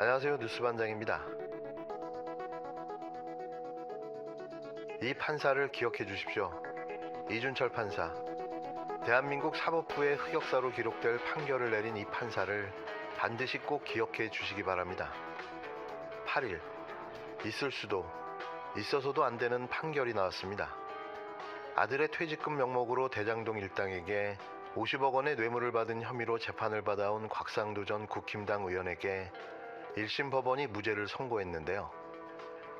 안녕하세요. 뉴스반장입니다. 이 판사를 기억해 주십시오. 이준철 판사. 대한민국 사법부의 흑역사로 기록될 판결을 내린 이 판사를 반드시 꼭 기억해 주시기 바랍니다. 8일, 있을 수도, 있어서도 안 되는 판결이 나왔습니다. 아들의 퇴직금 명목으로 대장동 일당에게 50억 원의 뇌물을 받은 혐의로 재판을 받아온 곽상도 전 국힘당 의원에게 1심 법원이 무죄를 선고했는데요.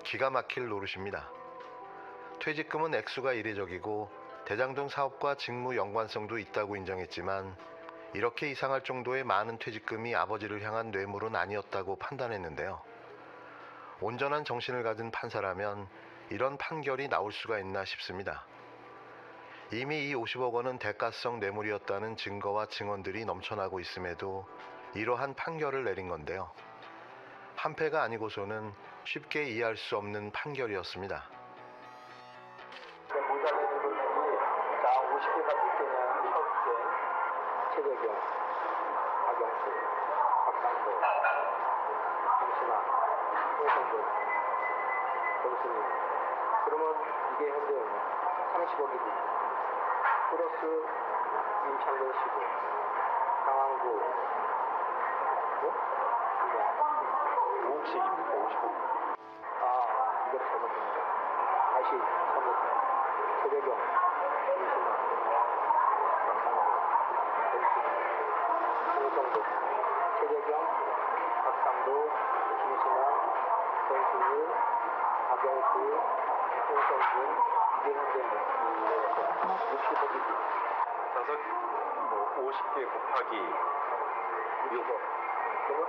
기가 막힐 노릇입니다. 퇴직금은 액수가 이례적이고 대장동 사업과 직무 연관성도 있다고 인정했지만 이렇게 이상할 정도의 많은 퇴직금이 아버지를 향한 뇌물은 아니었다고 판단했는데요. 온전한 정신을 가진 판사라면 이런 판결이 나올 수가 있나 싶습니다. 이미 이 50억 원은 대가성 뇌물이었다는 증거와 증언들이 넘쳐나고 있음에도 이러한 판결을 내린 건데요. 한패가 아니고서는 쉽게 이해할 수 없는 판결이었습니다. 모자라는 분들이 자 50개가 몇 개냐 서울대 최재경, 박영수, 박상도, 김신아, 홍성근, 정순이. 그러면 이게 현재 30억이지. 플러스 임창근 씨고 강항구 뭐? 5억씩입니까? 50억. 이거 잘못됩니다. 다시 처음부터. 최재경, 김신아, 박상도, 홍성근, 최재경, 박상도, 김신아, 정순이, 박영수, 홍성근, 이게 현재 60억이지. 50개 곱하기 6억. 그러면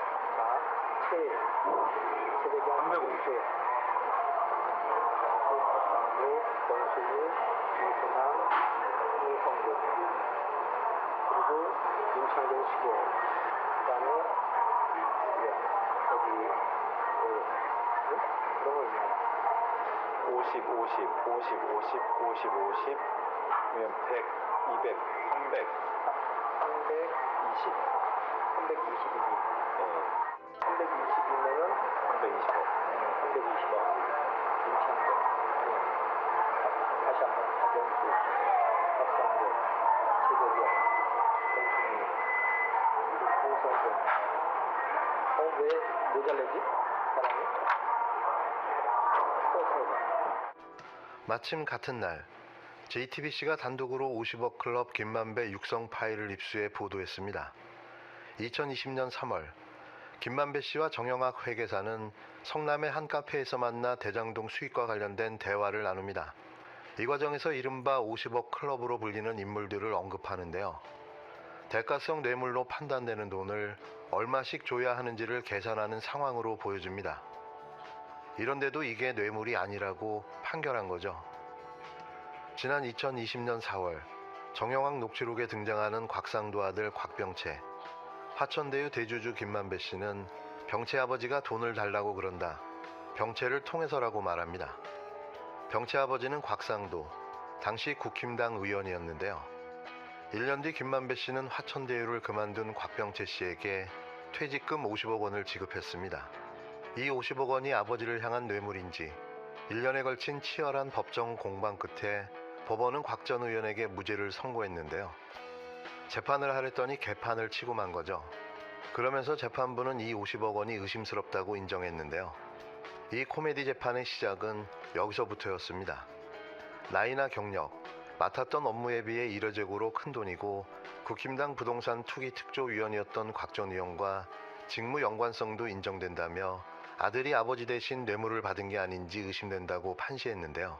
최재경, 350. 박상도, 정순이, 김순환, 홍성근, 그리고 임창근 씨고, 그다음에 그런 거 있나요? 50, 100, 200, 300. 320. 320이지. 320이면은 320억. 320억. 임창근. 다시 한번. 박영수, 박상도, 최재경, 정순이, 홍성근. 왜 모자라지? 사람이? 또 들어봐. 마침 같은 날 JTBC가 단독으로 50억 클럽 김만배 육성 파일을 입수해 보도했습니다. 2020년 3월 김만배 씨와 정영학 회계사는 성남의 한 카페에서 만나 대장동 수익과 관련된 대화를 나눕니다. 이 과정에서 이른바 50억 클럽으로 불리는 인물들을 언급하는데요. 대가성 뇌물로 판단되는 돈을 얼마씩 줘야 하는지를 계산하는 상황으로 보여집니다. 이런데도 이게 뇌물이 아니라고 판결한 거죠. 지난 2020년 4월 정영학 녹취록에 등장하는 곽상도 아들 곽병채, 화천대유 대주주 김만배 씨는 병채 아버지가 돈을 달라고 그런다. 병채를 통해서라고 말합니다. 병채 아버지는 곽상도, 당시 국힘당 의원이었는데요. 1년 뒤 김만배 씨는 화천대유를 그만둔 곽병채 씨에게 퇴직금 50억 원을 지급했습니다. 이 50억 원이 아버지를 향한 뇌물인지 1년에 걸친 치열한 법정 공방 끝에 법원은 곽 전 의원에게 무죄를 선고했는데요. 재판을 하랬더니 개판을 치고 만 거죠. 그러면서 재판부는 이 50억 원이 의심스럽다고 인정했는데요. 이 코미디 재판의 시작은 여기서부터였습니다. 나이나 경력, 맡았던 업무에 비해 이례적으로 큰 돈이고 국힘당 부동산 투기 특조위원이었던 곽 전 의원과 직무 연관성도 인정된다며 아들이 아버지 대신 뇌물을 받은 게 아닌지 의심된다고 판시했는데요.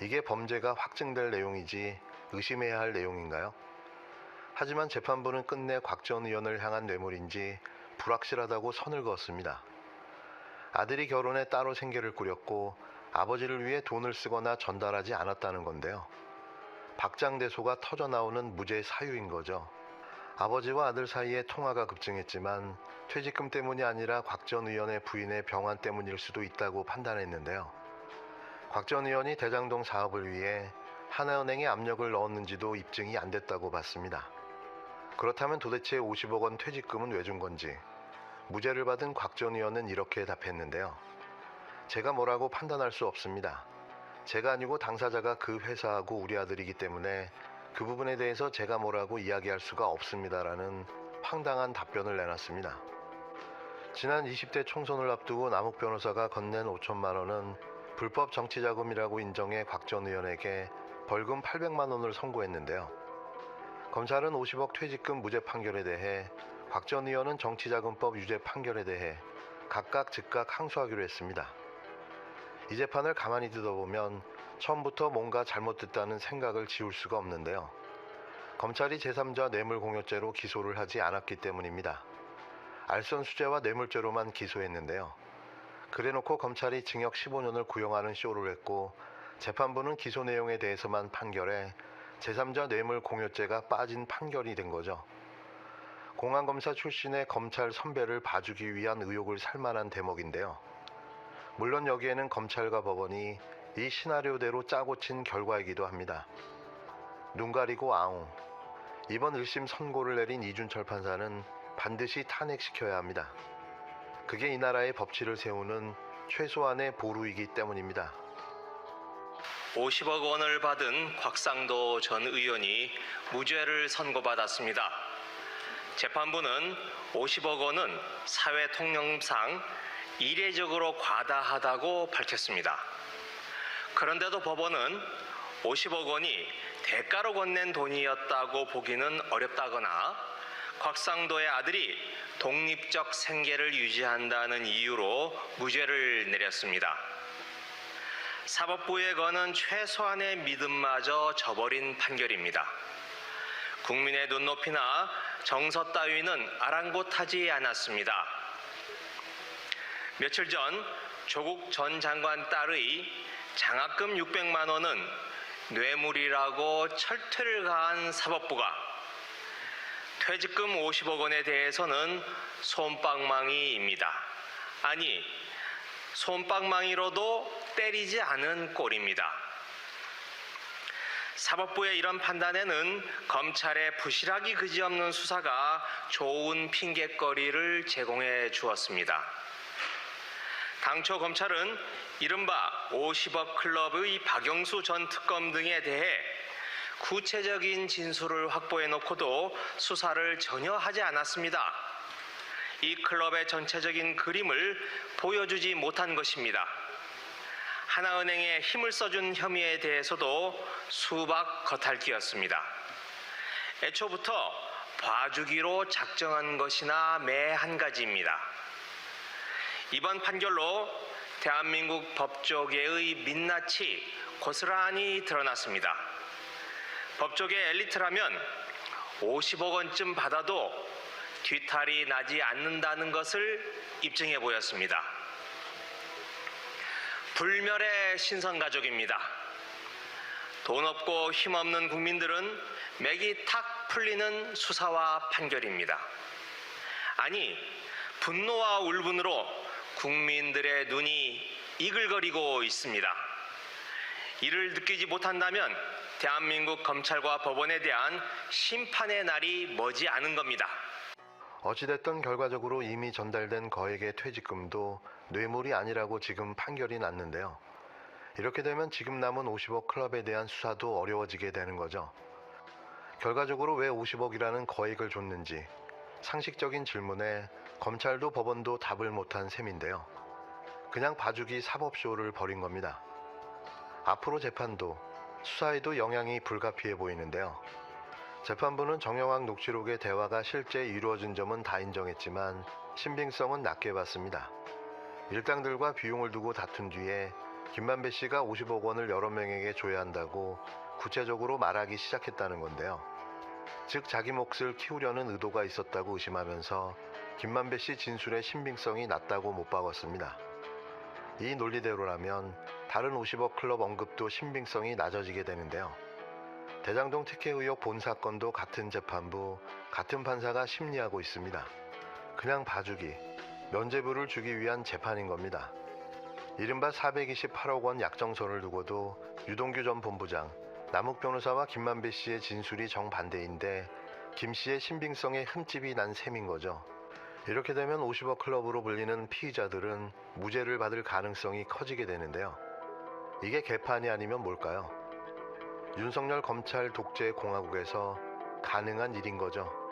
이게 범죄가 확증될 내용이지 의심해야 할 내용인가요? 하지만 재판부는 끝내 곽 전 의원을 향한 뇌물인지 불확실하다고 선을 그었습니다. 아들이 결혼해 따로 생계를 꾸렸고 아버지를 위해 돈을 쓰거나 전달하지 않았다는 건데요. 박장대소가 터져나오는 무죄 사유인 거죠. 아버지와 아들 사이에 통화가 급증했지만 퇴직금 때문이 아니라 곽 전 의원의 부인의 병환 때문일 수도 있다고 판단했는데요. 곽 전 의원이 대장동 사업을 위해 하나은행에 압력을 넣었는지도 입증이 안 됐다고 봤습니다. 그렇다면 도대체 50억 원 퇴직금은 왜 준 건지, 무죄를 받은 곽 전 의원은 이렇게 답했는데요. 제가 뭐라고 판단할 수 없습니다. 제가 아니고 당사자가 그 회사하고 우리 아들이기 때문에 그 부분에 대해서 제가 뭐라고 이야기할 수가 없습니다라는 황당한 답변을 내놨습니다. 지난 20대 총선을 앞두고 남욱 변호사가 건넨 5천만 원은 불법 정치자금이라고 인정해 곽 전 의원에게 벌금 800만 원을 선고했는데요. 검찰은 50억 퇴직금 무죄 판결에 대해 곽 전 의원은 정치자금법 유죄 판결에 대해 각각 즉각 항소하기로 했습니다. 이 재판을 가만히 들어보면 처음부터 뭔가 잘못됐다는 생각을 지울 수가 없는데요. 검찰이 제3자 뇌물공여죄로 기소를 하지 않았기 때문입니다. 알선수재와 뇌물죄로만 기소했는데요. 그래놓고 검찰이 징역 15년을 구형하는 쇼를 했고 재판부는 기소 내용에 대해서만 판결해 제3자 뇌물공여죄가 빠진 판결이 된 거죠. 공안검사 출신의 검찰 선배를 봐주기 위한 의혹을 살만한 대목인데요. 물론 여기에는 검찰과 법원이 이 시나리오대로 짜고 친 결과이기도 합니다. 눈 가리고 아웅. 이번 1심 선고를 내린 이준철 판사는 반드시 탄핵시켜야 합니다. 그게 이 나라의 법치를 세우는 최소한의 보루이기 때문입니다. 50억 원을 받은 곽상도 전 의원이 무죄를 선고받았습니다. 재판부는 50억 원은 사회 통념상 이례적으로 과다하다고 밝혔습니다. 그런데도 법원은 50억 원이 대가로 건넨 돈이었다고 보기는 어렵다거나 곽상도의 아들이 독립적 생계를 유지한다는 이유로 무죄를 내렸습니다. 사법부에 거는 최소한의 믿음마저 저버린 판결입니다. 국민의 눈높이나 정서 따위는 아랑곳하지 않았습니다. 며칠 전 조국 전 장관 딸의 장학금 600만 원은 뇌물이라고 철퇴를 가한 사법부가 퇴직금 50억 원에 대해서는 솜방망이입니다. 아니, 솜방망이로도 때리지 않은 꼴입니다. 사법부의 이런 판단에는 검찰의 부실하기 그지없는 수사가 좋은 핑곗거리를 제공해 주었습니다. 당초 검찰은 이른바 50억 클럽의 박영수 전 특검 등에 대해 구체적인 진술을 확보해 놓고도 수사를 전혀 하지 않았습니다. 이 클럽의 전체적인 그림을 보여주지 못한 것입니다. 하나은행에 힘을 써준 혐의에 대해서도 수박 겉핥기였습니다. 애초부터 봐주기로 작정한 것이나 매 한 가지입니다. 이번 판결로 대한민국 법조계의 민낯이 고스란히 드러났습니다. 법조계 엘리트라면 50억 원쯤 받아도 뒤탈이 나지 않는다는 것을 입증해 보였습니다. 불멸의 신선가족입니다. 돈 없고 힘없는 국민들은 맥이 탁 풀리는 수사와 판결입니다. 아니, 분노와 울분으로 국민들의 눈이 이글거리고 있습니다. 이를 느끼지 못한다면 대한민국 검찰과 법원에 대한 심판의 날이 머지 않은 겁니다. 어찌됐든 결과적으로 이미 전달된 거액의 퇴직금도 뇌물이 아니라고 지금 판결이 났는데요. 이렇게 되면 지금 남은 50억 클럽에 대한 수사도 어려워지게 되는 거죠. 결과적으로 왜 50억이라는 거액을 줬는지 상식적인 질문에 검찰도 법원도 답을 못한 셈인데요. 그냥 봐주기 사법쇼를 벌인 겁니다. 앞으로 재판도 수사에도 영향이 불가피해 보이는데요. 재판부는 정영학 녹취록의 대화가 실제 이루어진 점은 다 인정했지만 신빙성은 낮게 봤습니다. 일당들과 비용을 두고 다툰 뒤에 김만배 씨가 50억 원을 여러 명에게 줘야 한다고 구체적으로 말하기 시작했다는 건데요. 즉 자기 몫을 키우려는 의도가 있었다고 의심하면서 김만배 씨 진술의 신빙성이 낮다고 못 박았습니다. 이 논리대로라면 다른 50억 클럽 언급도 신빙성이 낮아지게 되는데요. 대장동 특혜 의혹 본 사건도 같은 재판부, 같은 판사가 심리하고 있습니다. 그냥 봐주기, 면죄부를 주기 위한 재판인 겁니다. 이른바 428억 원 약정서를 두고도 유동규 전 본부장, 남욱 변호사와 김만배 씨의 진술이 정반대인데 김 씨의 신빙성에 흠집이 난 셈인 거죠. 이렇게 되면 50억 클럽으로 불리는 피의자들은 무죄를 받을 가능성이 커지게 되는데요. 이게 개판이 아니면 뭘까요? 윤석열 검찰 독재 공화국에서 가능한 일인 거죠.